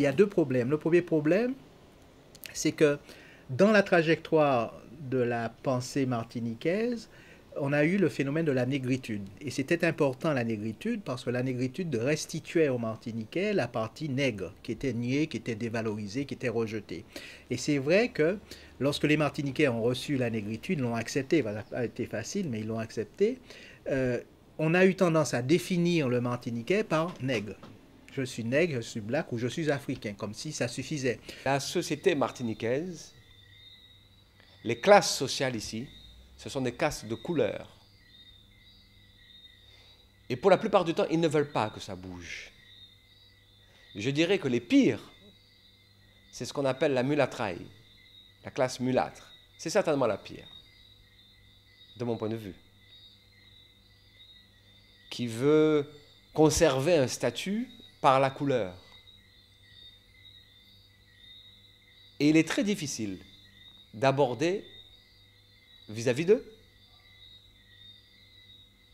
y a deux problèmes. Le premier problème, c'est que dans la trajectoire de la pensée martiniquaise, on a eu le phénomène de la négritude. Et c'était important la négritude parce que la négritude restituait aux Martiniquais la partie nègre qui était niée, qui était dévalorisée, qui était rejetée. Et c'est vrai que lorsque les Martiniquais ont reçu la négritude, l'ont acceptée, ça n'a pas été facile, mais ils l'ont acceptée, on a eu tendance à définir le Martiniquais par nègre. Je suis nègre, je suis black ou je suis africain, comme si ça suffisait. La société martiniquaise, les classes sociales ici, ce sont des classes de couleur. Et pour la plupart du temps, ils ne veulent pas que ça bouge. Je dirais que les pires, c'est ce qu'on appelle la mulâtraille, la classe mulâtre. C'est certainement la pire, de mon point de vue, qui veut conserver un statut par la couleur. Et il est très difficile d'aborder vis-à-vis d'eux,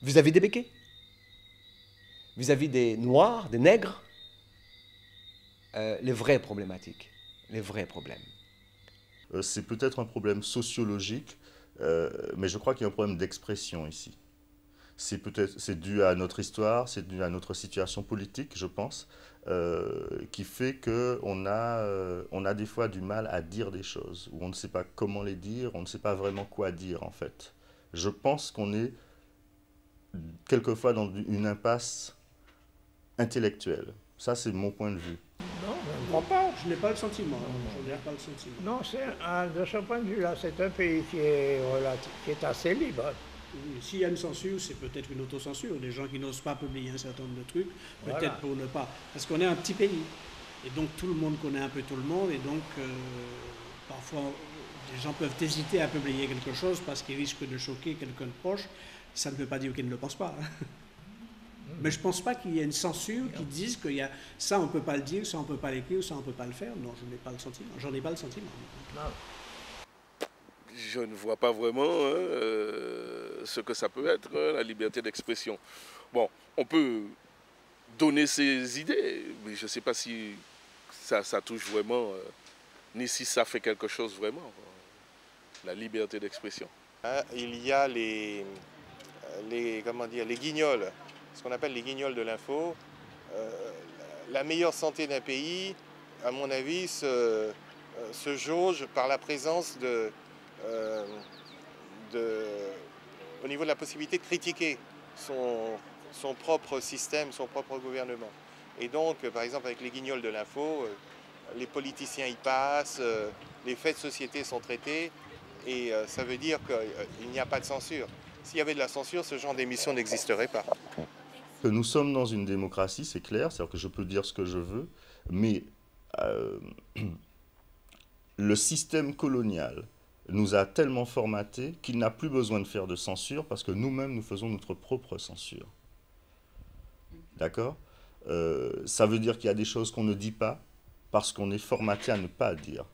vis-à-vis des béquets, vis-à-vis des noirs, des nègres, les vraies problématiques, les vrais problèmes. C'est peut-être un problème sociologique, mais je crois qu'il y a un problème d'expression ici. C'est dû à notre histoire, c'est dû à notre situation politique, je pense, qui fait qu'on a des fois du mal à dire des choses, où on ne sait pas comment les dire, on ne sait pas vraiment quoi dire en fait. Je pense qu'on est quelquefois dans une impasse intellectuelle. Ça, c'est mon point de vue. Non, je ne crois pas. Je n'ai pas le sentiment. Je n'ai pas le sentiment. Non, de ce point de vue-là, c'est un pays qui est assez libre. S'il y a une censure, c'est peut-être une autocensure. Des gens qui n'osent pas publier un certain nombre de trucs, peut-être voilà. Pour ne pas. Parce qu'on est un petit pays. Et donc tout le monde connaît un peu tout le monde. Et donc parfois, les gens peuvent hésiter à publier quelque chose parce qu'ils risquent de choquer quelqu'un de proche. Ça ne veut pas dire qu'ils ne le pensent pas. Mais je ne pense pas qu'il y ait une censure qui dise que ça on ne peut pas le dire, ça on ne peut pas l'écrire, ça on ne peut pas le faire. Non, je n'ai pas le sentiment. J'en ai pas le sentiment. Non. Je ne vois pas vraiment ce que ça peut être, la liberté d'expression. Bon, on peut donner ses idées, mais je ne sais pas si ça touche vraiment, ni si ça fait quelque chose vraiment, la liberté d'expression. Il y a les guignols, ce qu'on appelle les guignols de l'info. La meilleure santé d'un pays, à mon avis, se jauge par la présence au niveau de la possibilité de critiquer son propre système, son propre gouvernement. Et donc, par exemple, avec les guignols de l'info, les politiciens y passent, les faits de société sont traités, et ça veut dire qu'il n'y a pas de censure. S'il y avait de la censure, ce genre d'émission n'existerait pas. Nous sommes dans une démocratie, c'est clair, c'est-à-dire que je peux dire ce que je veux, mais le système colonial nous a tellement formatés qu'il n'a plus besoin de faire de censure parce que nous-mêmes, nous faisons notre propre censure. D'accord ? Ça veut dire qu'il y a des choses qu'on ne dit pas parce qu'on est formaté à ne pas dire.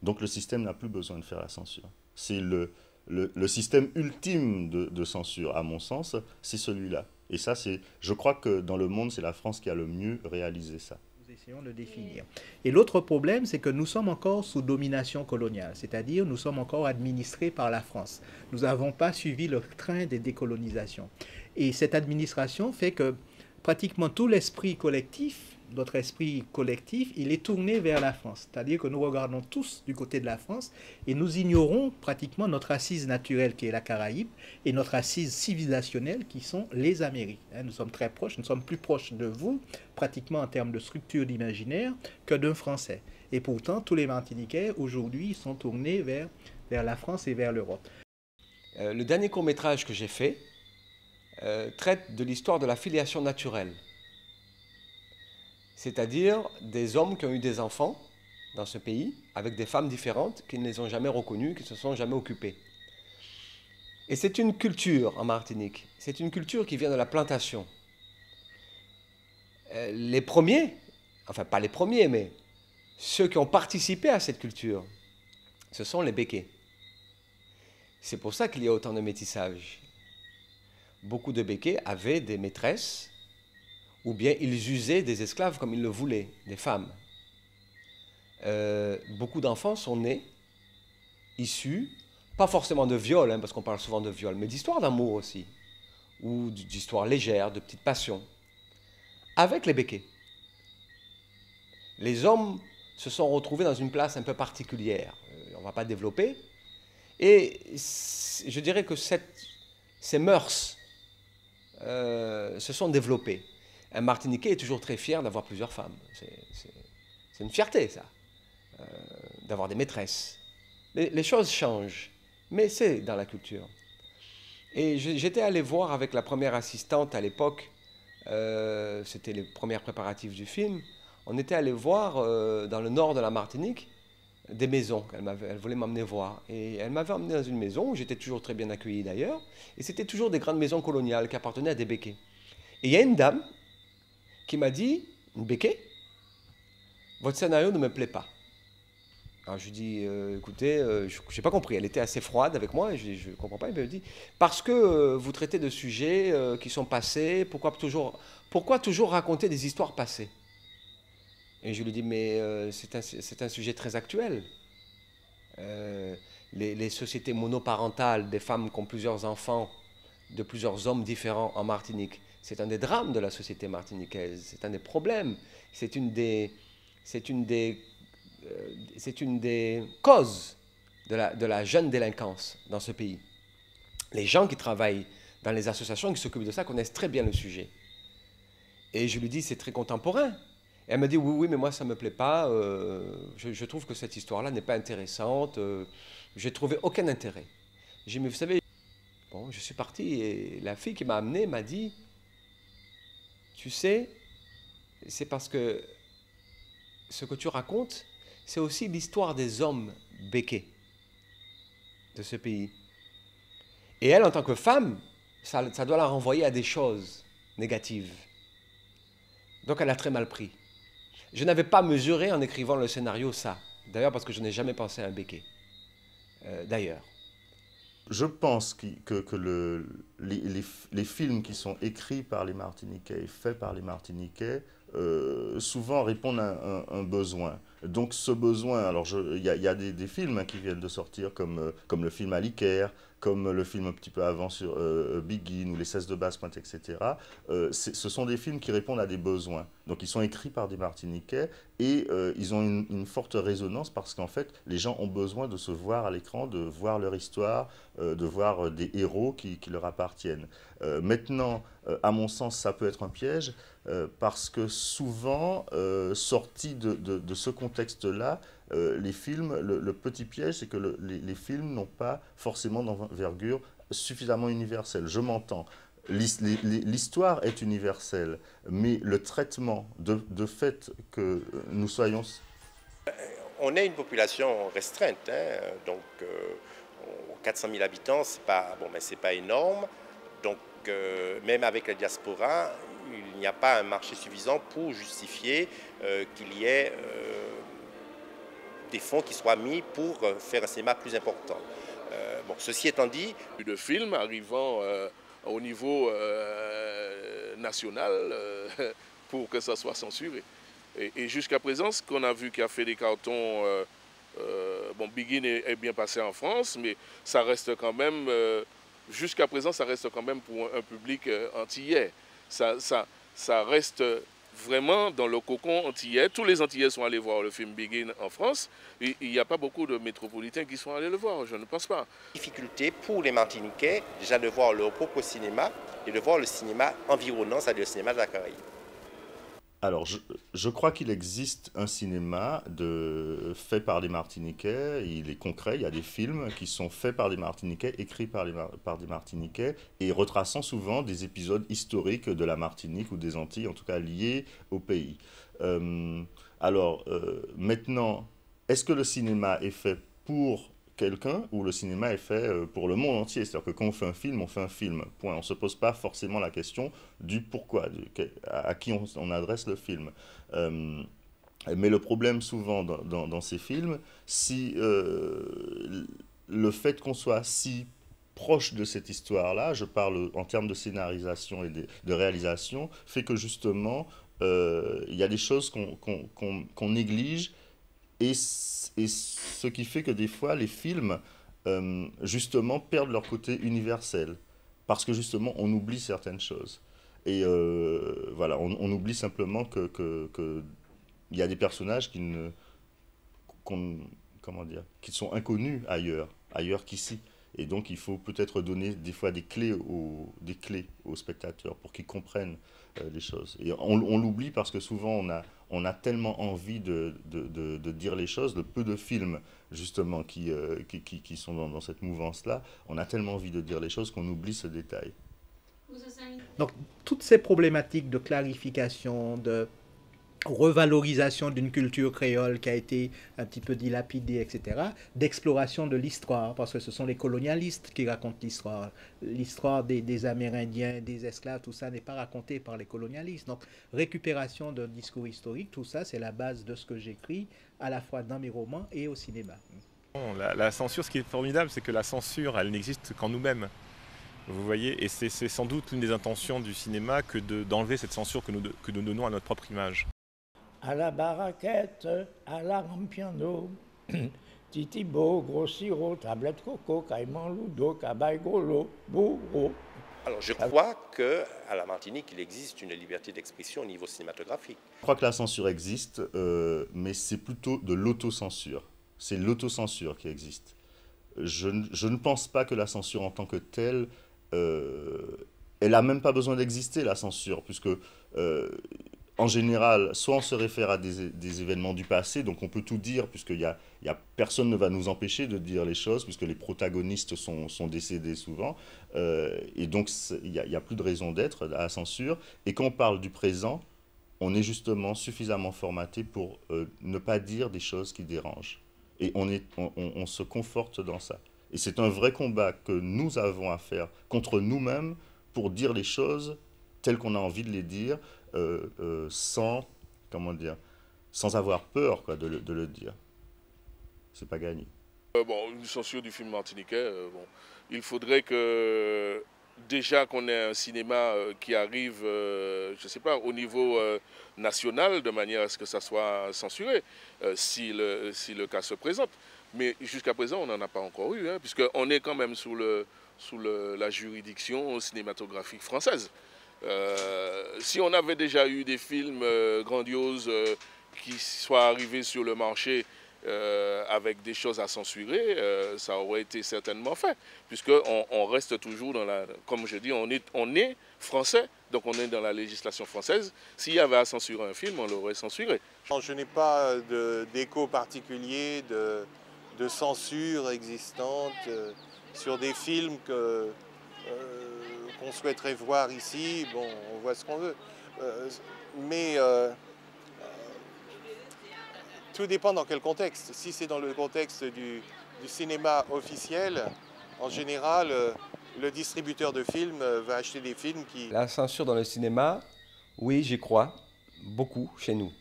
Donc le système n'a plus besoin de faire la censure. C'est le système ultime de censure, à mon sens, c'est celui-là. Et ça, je crois que dans le monde, c'est la France qui a le mieux réalisé ça. Nous essayons de définir. Et l'autre problème, c'est que nous sommes encore sous domination coloniale, c'est-à-dire nous sommes encore administrés par la France. Nous n'avons pas suivi le train des décolonisations. Et cette administration fait que pratiquement tout l'esprit collectif, notre esprit collectif, il est tourné vers la France. C'est-à-dire que nous regardons tous du côté de la France et nous ignorons pratiquement notre assise naturelle qui est la Caraïbe et notre assise civilisationnelle qui sont les Amériques. Nous sommes très proches, nous sommes plus proches de vous, pratiquement en termes de structure d'imaginaire, que d'un Français. Et pourtant, tous les Martiniquais, aujourd'hui, sont tournés vers la France et vers l'Europe. Le dernier court-métrage que j'ai fait traite de l'histoire de la filiation naturelle. C'est-à-dire des hommes qui ont eu des enfants dans ce pays, avec des femmes différentes, qui ne les ont jamais reconnues, qui ne se sont jamais occupées. Et c'est une culture en Martinique, c'est une culture qui vient de la plantation. Les premiers, enfin pas les premiers, mais ceux qui ont participé à cette culture, ce sont les béquets. C'est pour ça qu'il y a autant de métissage. Beaucoup de béquets avaient des maîtresses, ou bien ils usaient des esclaves comme ils le voulaient, des femmes. beaucoup d'enfants sont nés, issus, pas forcément de viol, hein, parce qu'on parle souvent de viol, mais d'histoires d'amour aussi, ou d'histoires légères, de petites passions, avec les béquets. Les hommes se sont retrouvés dans une place un peu particulière, on ne va pas développer, et je dirais que ces mœurs se sont développées. Un Martiniquais est toujours très fier d'avoir plusieurs femmes. C'est une fierté, ça, d'avoir des maîtresses. Les choses changent, mais c'est dans la culture. Et j'étais allé voir avec la première assistante à l'époque, c'était les premiers préparatifs du film, on était allé voir dans le nord de la Martinique des maisons elle voulait m'emmener voir. Et elle m'avait emmené dans une maison où j'étais toujours très bien accueilli d'ailleurs, et c'était toujours des grandes maisons coloniales qui appartenaient à des béquets. Et il y a une dame qui m'a dit, une béquet, votre scénario ne me plaît pas. Alors je lui dis, écoutez, je n'ai pas compris, elle était assez froide avec moi, et je ne comprends pas, elle me dit, parce que vous traitez de sujets qui sont passés, pourquoi toujours raconter des histoires passées? Et je lui dis, mais c'est un sujet très actuel. Les sociétés monoparentales, des femmes qui ont plusieurs enfants, de plusieurs hommes différents en Martinique, c'est un des drames de la société martiniquaise, c'est un des problèmes, c'est une des causes de la jeune délinquance dans ce pays. Les gens qui travaillent dans les associations qui s'occupent de ça connaissent très bien le sujet. Et je lui dis, c'est très contemporain. Et elle me dit, oui, oui, mais moi, ça ne me plaît pas. Je trouve que cette histoire-là n'est pas intéressante. Je n'ai trouvé aucun intérêt. J'ai dit, mais vous savez, bon, je suis parti et la fille qui m'a amené m'a dit, tu sais, c'est parce que ce que tu racontes, c'est aussi l'histoire des hommes béquets de ce pays. Et elle, en tant que femme, ça doit la renvoyer à des choses négatives. Donc elle a très mal pris. Je n'avais pas mesuré en écrivant le scénario ça. D'ailleurs, parce que je n'ai jamais pensé à un béquet. D'ailleurs. Je pense que les films qui sont écrits par les Martiniquais et faits par les Martiniquais souvent répondent à un besoin. Donc ce besoin, alors il y a des films qui viennent de sortir comme le film À l'Icaire, comme le film un petit peu avant sur Begin ou Les 16 de Basse-Pointe, etc. Ce sont des films qui répondent à des besoins. Donc ils sont écrits par des Martiniquais et ils ont une forte résonance parce qu'en fait les gens ont besoin de se voir à l'écran, de voir leur histoire, de voir des héros qui leur appartiennent. Maintenant, à mon sens, ça peut être un piège parce que souvent, sortis de ce contexte-là, les films, le petit piège, c'est que les films n'ont pas forcément d'envergure suffisamment universelle. Je m'entends. L'histoire est universelle, mais le traitement de fait que nous soyons... On est une population restreinte, hein, donc 400 000 habitants, c'est pas énorme. Donc même avec la diaspora, il n'y a pas un marché suffisant pour justifier qu'il y ait des fonds qui soient mis pour faire un cinéma plus important. Ceci étant dit... De films arrivant au niveau national pour que ça soit censuré. Et jusqu'à présent, ce qu'on a vu qui a fait des cartons, Begin est bien passé en France, mais ça reste quand même, jusqu'à présent, ça reste quand même pour un public antillais. Ça reste vraiment dans le cocon antillais. Tous les Antillais sont allés voir le film Begin en France. Et il n'y a pas beaucoup de métropolitains qui sont allés le voir, je ne pense pas. Difficulté pour les Martiniquais, déjà de voir leur propre cinéma et de voir le cinéma environnant, c'est-à-dire le cinéma de la Caraïbe. Alors, je crois qu'il existe un cinéma fait par des Martiniquais, il est concret, il y a des films qui sont faits par des Martiniquais, écrits par des Martiniquais, et retraçant souvent des épisodes historiques de la Martinique ou des Antilles, en tout cas liés au pays. Maintenant, est-ce que le cinéma est fait pour quelqu'un ou le cinéma est fait pour le monde entier? C'est-à-dire que quand on fait un film, point. On ne se pose pas forcément la question du pourquoi, à qui on adresse le film. Mais le problème souvent dans ces films, si le fait qu'on soit si proche de cette histoire-là, je parle en termes de scénarisation et de réalisation, fait que justement, il y a des choses qu'on néglige et ce qui fait que des fois, les films, justement, perdent leur côté universel. Parce que justement, on oublie certaines choses. Et voilà, on oublie simplement que il y a des personnages comment dire, qui sont inconnus ailleurs qu'ici. Et donc, il faut peut-être donner des fois des clés aux spectateurs pour qu'ils comprennent les choses. Et on l'oublie parce que souvent, on a tellement envie de dire les choses, le peu de films, justement, qui sont dans cette mouvance-là, on a tellement envie de dire les choses qu'on oublie ce détail. Donc, toutes ces problématiques de clarification, de revalorisation d'une culture créole qui a été un petit peu dilapidée, etc., d'exploration de l'histoire, parce que ce sont les colonialistes qui racontent l'histoire. L'histoire des Amérindiens, des esclaves, tout ça n'est pas raconté par les colonialistes. Donc, récupération d'un discours historique, tout ça, c'est la base de ce que j'écris, à la fois dans mes romans et au cinéma. La censure, ce qui est formidable, c'est que la censure, elle n'existe qu'en nous-mêmes. Vous voyez, et c'est sans doute l'une des intentions du cinéma que d'enlever cette censure que nous donnons à notre propre image. À la baraquette, à la rampiano, titi beau, gros sirop, tablette coco, caïman loudo, cabaye golo, bourreau. Alors je crois qu'à la Martinique, il existe une liberté d'expression au niveau cinématographique. Je crois que la censure existe, mais c'est plutôt de l'autocensure. C'est l'autocensure qui existe. Je ne pense pas que la censure en tant que telle, elle n'a même pas besoin d'exister, la censure, puisque en général, soit on se réfère à des événements du passé, donc on peut tout dire, puisque personne ne va nous empêcher de dire les choses, puisque les protagonistes sont décédés souvent, et donc il n'y a plus de raison d'être à la censure. Et quand on parle du présent, on est justement suffisamment formaté pour ne pas dire des choses qui dérangent. Et on se conforte dans ça. Et c'est un vrai combat que nous avons à faire contre nous-mêmes pour dire les choses telles qu'on a envie de les dire, sans avoir peur de le dire. C'est pas gagné. Une censure du film martiniquais, il faudrait que déjà qu'on ait un cinéma qui arrive, je ne sais pas, au niveau national, de manière à ce que ça soit censuré, si le cas se présente. Mais jusqu'à présent, on n'en a pas encore eu, puisqu'on est quand même sous la juridiction cinématographique française. Si on avait déjà eu des films grandioses qui soient arrivés sur le marché avec des choses à censurer, ça aurait été certainement fait, puisqu'on reste toujours comme je dis, on est français, donc on est dans la législation française. S'il y avait à censurer un film, on l'aurait censuré. Je n'ai pas d'écho particulier de censure existante sur des films qu'on souhaiterait voir ici. Bon, on voit ce qu'on veut. Mais tout dépend dans quel contexte. Si c'est dans le contexte du cinéma officiel, en général, le distributeur de films va acheter des films qui... La censure dans le cinéma, oui, j'y crois, beaucoup chez nous.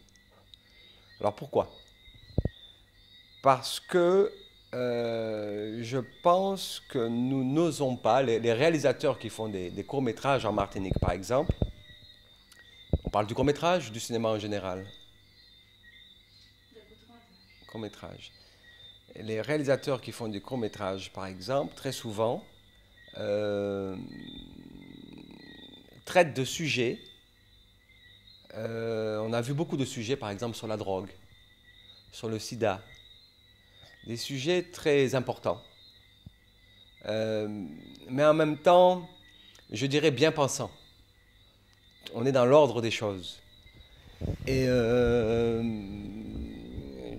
Alors pourquoi ? Parce que je pense que nous n'osons pas, les réalisateurs qui font des courts-métrages en Martinique par exemple, on parle du court-métrage, du cinéma en général. Court-métrage. Les réalisateurs qui font des courts-métrages par exemple, très souvent, traitent de sujets. On a vu beaucoup de sujets par exemple sur la drogue, sur le sida. Des sujets très importants, mais en même temps, je dirais bien pensants. On est dans l'ordre des choses. Et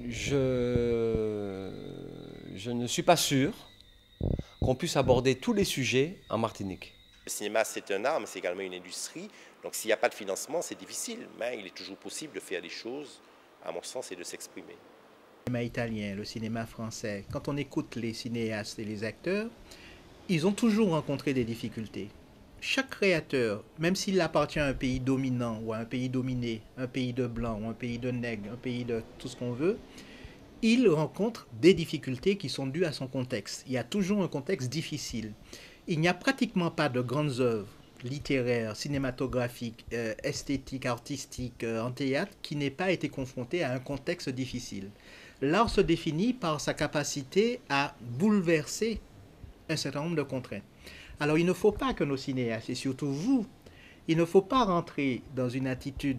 je ne suis pas sûr qu'on puisse aborder tous les sujets en Martinique. Le cinéma, c'est un art, mais c'est également une industrie. Donc s'il n'y a pas de financement, c'est difficile, mais il est toujours possible de faire des choses, à mon sens, et de s'exprimer. Le cinéma italien, le cinéma français, quand on écoute les cinéastes et les acteurs, ils ont toujours rencontré des difficultés. Chaque créateur, même s'il appartient à un pays dominant ou à un pays dominé, un pays de blancs ou un pays de nègres, un pays de tout ce qu'on veut, il rencontre des difficultés qui sont dues à son contexte. Il y a toujours un contexte difficile. Il n'y a pratiquement pas de grandes œuvres littéraires, cinématographiques, esthétiques, artistiques, en théâtre, qui n'aient pas été confrontées à un contexte difficile. l'art se définit par sa capacité à bouleverser un certain nombre de contraintes. Alors il ne faut pas que nos cinéastes, et surtout vous, il ne faut pas rentrer dans une attitude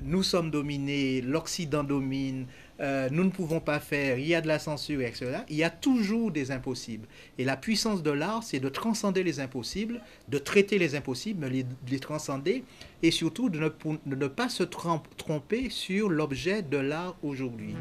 nous sommes dominés, l'Occident domine, nous ne pouvons pas faire, il y a de la censure, etc. Il y a toujours des impossibles. Et la puissance de l'art, c'est de transcender les impossibles, de traiter les impossibles, mais les transcender, et surtout de ne pas se tromper sur l'objet de l'art aujourd'hui.